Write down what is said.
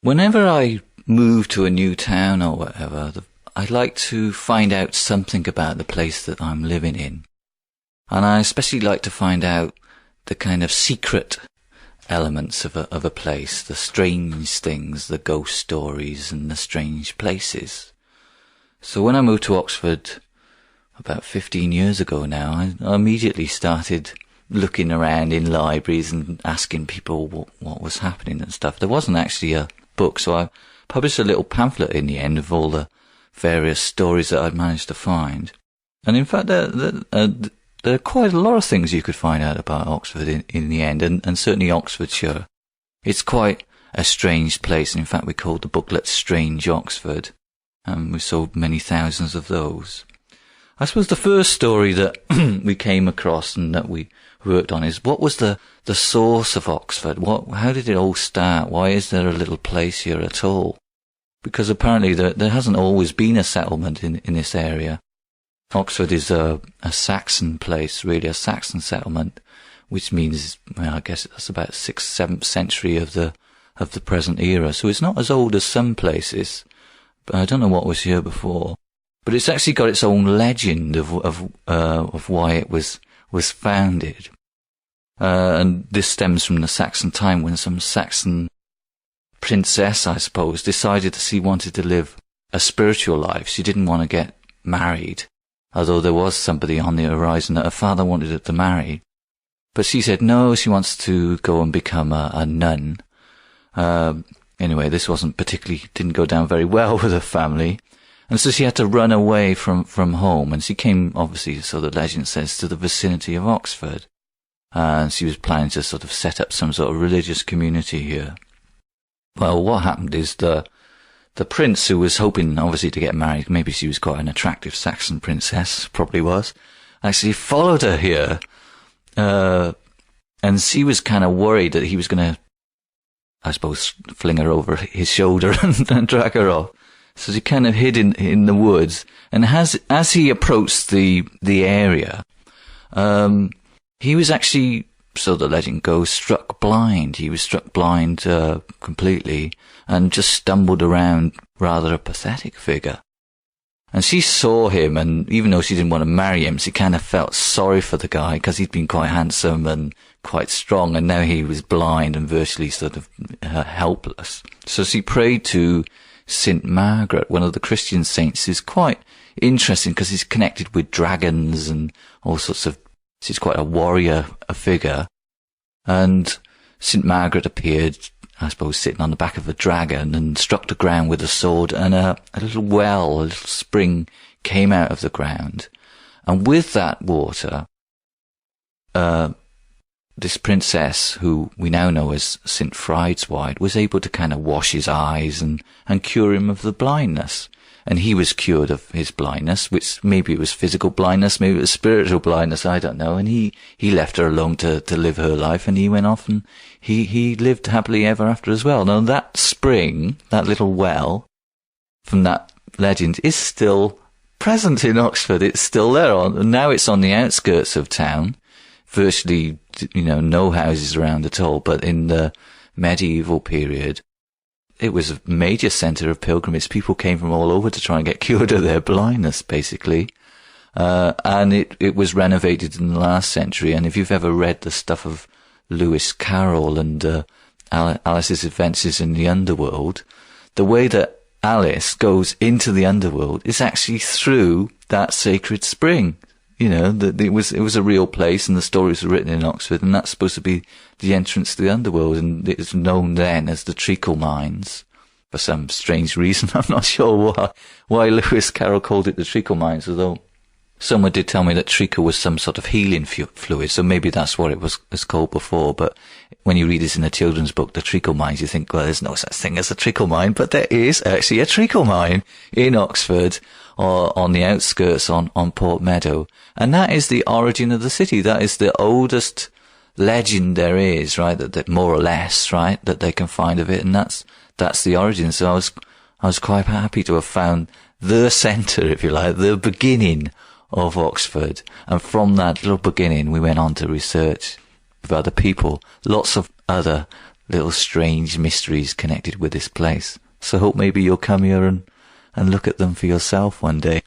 Whenever I move to a new town or whatever, I like to find out something about the place that I'm living in. And I especially like to find out the kind of secret elements of a place, the strange things, the ghost stories and the strange places. So when I moved to Oxford about 15 years ago now, I immediately started looking around in libraries and asking people what was happening and stuff. There wasn't actually a book, so I published a little pamphlet in the end of all the various stories that I'd managed to find. And in fact, there are quite a lot of things you could find out about Oxford in the end, and certainly Oxfordshire. It's quite a strange place. In fact, we called the booklet Strange Oxford, and we sold many thousands of those. I suppose the first story that we came across and that we worked on is, what was the source of Oxford? How did it all start? Why is there a little place here at all? Because apparently there hasn't always been a settlement in this area. Oxford is a Saxon place, really, a Saxon settlement, which means, well, I guess that's about 6th, 7th century of the present era. So it's not as old as some places, but I don't know what was here before. But it's actually got its own legend of why it was founded. And this stems from the Saxon time, when some Saxon princess, I suppose, decided that she wanted to live a spiritual life. She didn't want to get married, although there was somebody on the horizon that her father wanted her to marry. But she said no, she wants to go and become a nun. Anyway, this didn't go down very well with her family. And so she had to run away from home, and she came, obviously, so the legend says, to the vicinity of Oxford. And she was planning to sort of set up some sort of religious community here. Well, what happened is the prince, who was hoping, obviously, to get married, maybe she was quite an attractive Saxon princess, probably was, actually followed her here. And she was kind of worried that he was going to, I suppose, fling her over his shoulder and drag her off. So she kind of hid in the woods. And as he approached the area, he was actually, so the legend goes, struck blind. He was struck blind completely, and just stumbled around, rather a pathetic figure. And she saw him, and even though she didn't want to marry him, she kind of felt sorry for the guy, because he'd been quite handsome and quite strong, and now he was blind and virtually sort of helpless. So she prayed to St. Margaret, one of the Christian saints, who's quite interesting because he's connected with dragons and all sorts of, she's quite a warrior figure. And St. Margaret appeared, I suppose, sitting on the back of a dragon, and struck the ground with a sword, and a little well, a little spring came out of the ground. And with that water, this princess, who we now know as St. Friedewald, was able to kind of wash his eyes and cure him of the blindness. And he was cured of his blindness, which maybe it was physical blindness, maybe it was spiritual blindness, I don't know. And he left her alone to live her life, and he went off, and he lived happily ever after as well. Now that spring, that little well from that legend, is still present in Oxford. It's still there. Now it's on the outskirts of town. Virtually, no houses around at all. But in the medieval period, it was a major centre of pilgrimage. People came from all over to try and get cured of their blindness, basically. And it was renovated in the last century. And if you've ever read the stuff of Lewis Carroll and Alice's Adventures in the Underworld, the way that Alice goes into the underworld is actually through that sacred spring. It was a real place, and the stories were written in Oxford, and that's supposed to be the entrance to the underworld, and it was known then as the Treacle Mines. For some strange reason, I'm not sure why Lewis Carroll called it the Treacle Mines, although someone did tell me that treacle was some sort of healing fluid, so maybe that's what it was called before. But when you read this in a children's book, the Treacle Mines, you think, well, there's no such thing as a treacle mine, but there is actually a treacle mine in Oxford, or on the outskirts on Port Meadow. And that is the origin of the city. That is the oldest legend there is, right? That more or less, right? That they can find of it. And that's the origin. So I was quite happy to have found the centre, if you like, the beginning of Oxford. And from that little beginning, we went on to research with other people, lots of other little strange mysteries connected with this place. So hope maybe you'll come here and look at them for yourself one day.